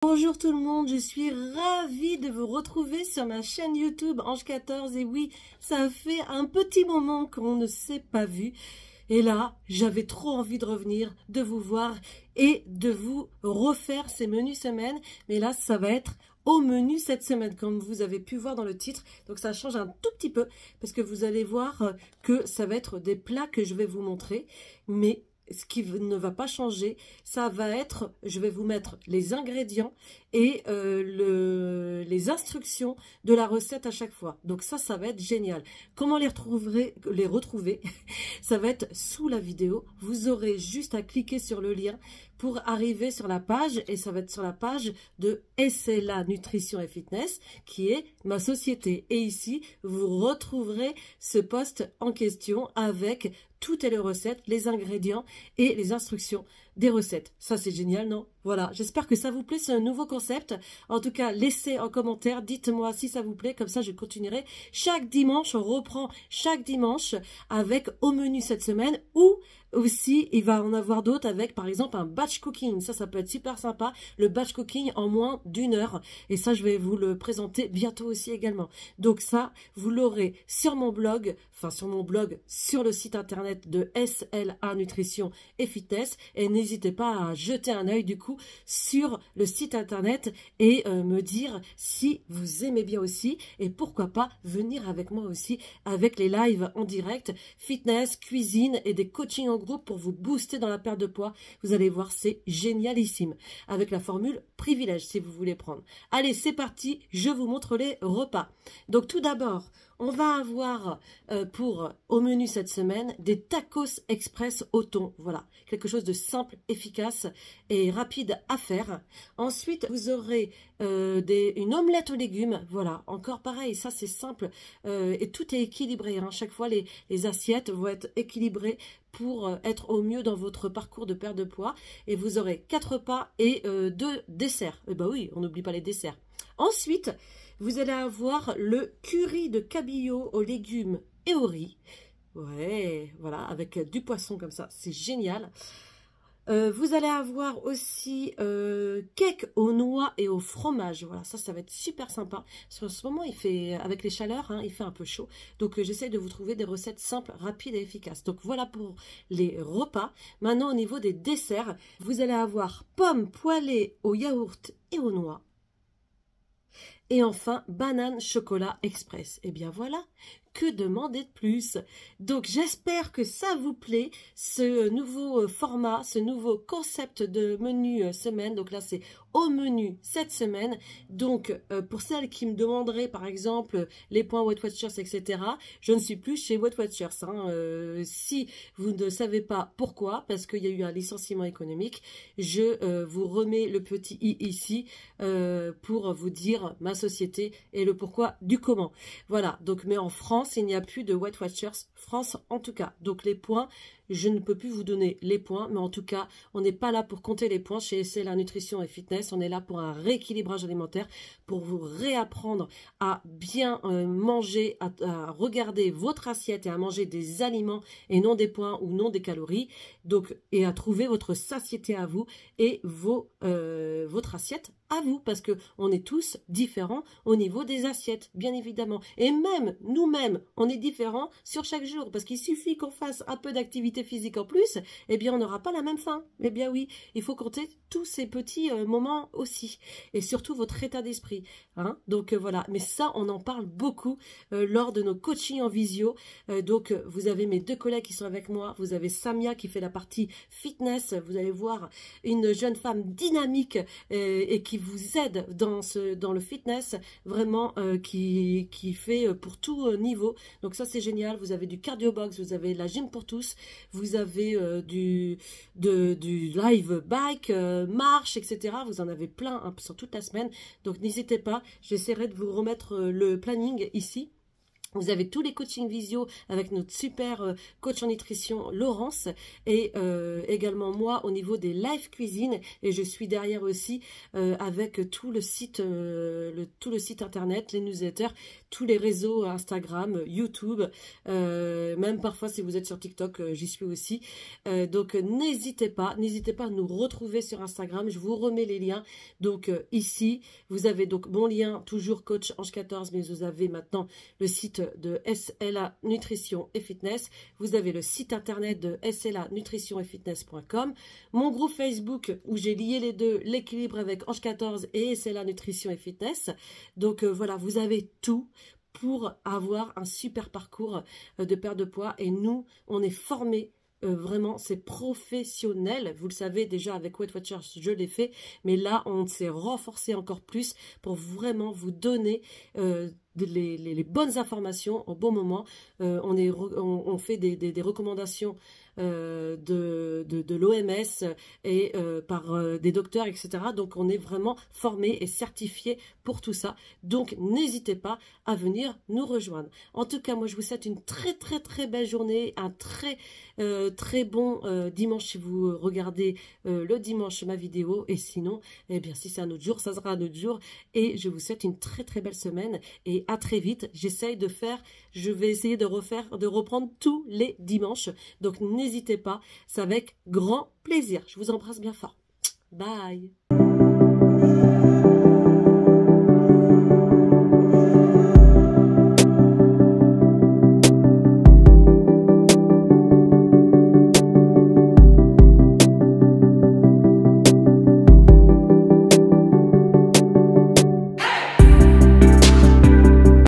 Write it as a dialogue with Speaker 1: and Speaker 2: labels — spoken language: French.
Speaker 1: Bonjour tout le monde, je suis ravie de vous retrouver sur ma chaîne YouTube Ange 14. Et oui, ça fait un petit moment qu'on ne s'est pas vu. Et là, j'avais trop envie de revenir, de vous voir et de vous refaire ces menus semaines. Mais là, ça va être au menu cette semaine, comme vous avez pu voir dans le titre. Donc ça change un tout petit peu, parce que vous allez voir que ça va être des plats que je vais vous montrer. Mais ce qui ne va pas changer, ça va être, je vais vous mettre les ingrédients et les instructions de la recette à chaque fois. Donc ça va être génial. Comment les retrouver ça va être sous la vidéo. Vous aurez juste à cliquer sur le lien pour arriver sur la page, et ça va être sur la page de SLA Nutrition et Fitness, qui est ma société. Et ici, vous retrouverez ce post en question avec toutes les recettes, les ingrédients et les instructions des recettes. Ça, c'est génial, non? Voilà, j'espère que ça vous plaît, c'est un nouveau concept. En tout cas, laissez en commentaire, dites-moi si ça vous plaît, comme ça je continuerai chaque dimanche. On reprend chaque dimanche avec au menu cette semaine, ou aussi il va en avoir d'autres avec par exemple un batch cooking. Ça peut être super sympa, le batch cooking en moins d'1 heure, et ça je vais vous le présenter bientôt aussi également. Donc ça, vous l'aurez sur mon blog, sur le site internet de SLA Nutrition et Fitness, et n'hésitez pas à jeter un œil du coup sur le site internet et me dire si vous aimez bien aussi, et pourquoi pas venir avec moi aussi avec les lives en direct, fitness, cuisine et des coachings en groupe pour vous booster dans la perte de poids. Vous allez voir, c'est génialissime, avec la formule privilège si vous voulez prendre. Allez, c'est parti, je vous montre les repas. Donc tout d'abord, on va avoir pour au menu cette semaine des tacos express au thon. Voilà, quelque chose de simple, efficace et rapide à faire. Ensuite, vous aurez une omelette aux légumes. Voilà, encore pareil, ça c'est simple et tout est équilibré. Hein. Chaque fois, les assiettes vont être équilibrées pour être au mieux dans votre parcours de perte de poids. Et vous aurez 4 repas et 2 desserts. Et bah oui, on n'oublie pas les desserts. Ensuite, vous allez avoir le curry de cabillaud aux légumes et au riz. Ouais, voilà, avec du poisson comme ça, c'est génial. Vous allez avoir aussi cake aux noix et au fromage. Voilà, ça va être super sympa. Parce qu'en ce moment, il fait, avec les chaleurs, hein, il fait un peu chaud. Donc, j'essaie de vous trouver des recettes simples, rapides et efficaces. Donc, voilà pour les repas. Maintenant, au niveau des desserts, vous allez avoir pommes poêlées au yaourt et aux noix. Et enfin, banane chocolat express. Et bien voilà, que demander de plus? Donc j'espère que ça vous plaît, ce nouveau format, ce nouveau concept de menu semaine. Donc là c'est au menu cette semaine. Donc pour celles qui me demanderaient par exemple les points Weight Watchers, etc., je ne suis plus chez Weight Watchers. Hein. Si vous ne savez pas pourquoi, parce qu'il y a eu un licenciement économique, je vous remets le petit i ici pour vous dire ma société et le pourquoi du comment. Voilà, donc mais en France, il n'y a plus de Weight Watchers France en tout cas. Donc les points, je ne peux plus vous donner les points, mais en tout cas, on n'est pas là pour compter les points chez SLA Nutrition et Fitness. On est là pour un rééquilibrage alimentaire, pour vous réapprendre à bien manger, à regarder votre assiette et à manger des aliments et non des points ou non des calories. Donc, et à trouver votre satiété à vous et votre assiette à vous, parce que on est tous différents au niveau des assiettes, bien évidemment. Et même nous-mêmes, on est différents sur chaque jour, parce qu'il suffit qu'on fasse un peu d'activité physique en plus, eh bien on n'aura pas la même faim. Eh bien oui, il faut compter tous ces petits moments aussi, et surtout votre état d'esprit. Hein. Donc voilà, mais ça on en parle beaucoup lors de nos coachings en visio. Donc vous avez mes 2 collègues qui sont avec moi, vous avez Samia qui fait la partie fitness, vous allez voir une jeune femme dynamique et qui vous aide dans le fitness, vraiment qui fait pour tout niveau. Donc ça c'est génial. Vous avez du cardio box, vous avez la gym pour tous, vous avez du live bike, marche, etc. Vous en avez plein hein, sur toute la semaine. Donc n'hésitez pas, j'essaierai de vous remettre le planning ici. Vous avez tous les coachings visio avec notre super coach en nutrition Laurence et également moi au niveau des live cuisine et je suis derrière aussi avec tout le site internet, les newsletters, tous les réseaux Instagram, YouTube, même parfois si vous êtes sur TikTok, j'y suis aussi. Donc n'hésitez pas à nous retrouver sur Instagram, je vous remets les liens. Donc ici, vous avez donc mon lien, toujours coach Ange 14, mais vous avez maintenant le site de SLA Nutrition et Fitness. Vous avez le site internet de slanutritionetfitness.com. Mon groupe Facebook où j'ai lié les deux, l'équilibre avec Ange 14 et SLA Nutrition et Fitness. Donc voilà, vous avez tout pour avoir un super parcours de perte de poids. Et nous, on est formés. Vraiment, c'est professionnel. Vous le savez déjà avec Weight Watchers, je l'ai fait. Mais là, on s'est renforcé encore plus pour vraiment vous donner les bonnes informations au bon moment. On fait des recommandations de l'OMS et par des docteurs, etc. Donc, on est vraiment formé et certifié pour tout ça. Donc, n'hésitez pas à venir nous rejoindre. En tout cas, moi, je vous souhaite une très, très, très belle journée, un très bon dimanche si vous regardez le dimanche ma vidéo. Et sinon, eh bien, si c'est un autre jour, ça sera un autre jour. Et je vous souhaite une très, très belle semaine et à très vite. Je vais essayer de reprendre tous les dimanches. Donc, n'hésitez pas, c'est avec grand plaisir. Je vous embrasse bien fort. Bye.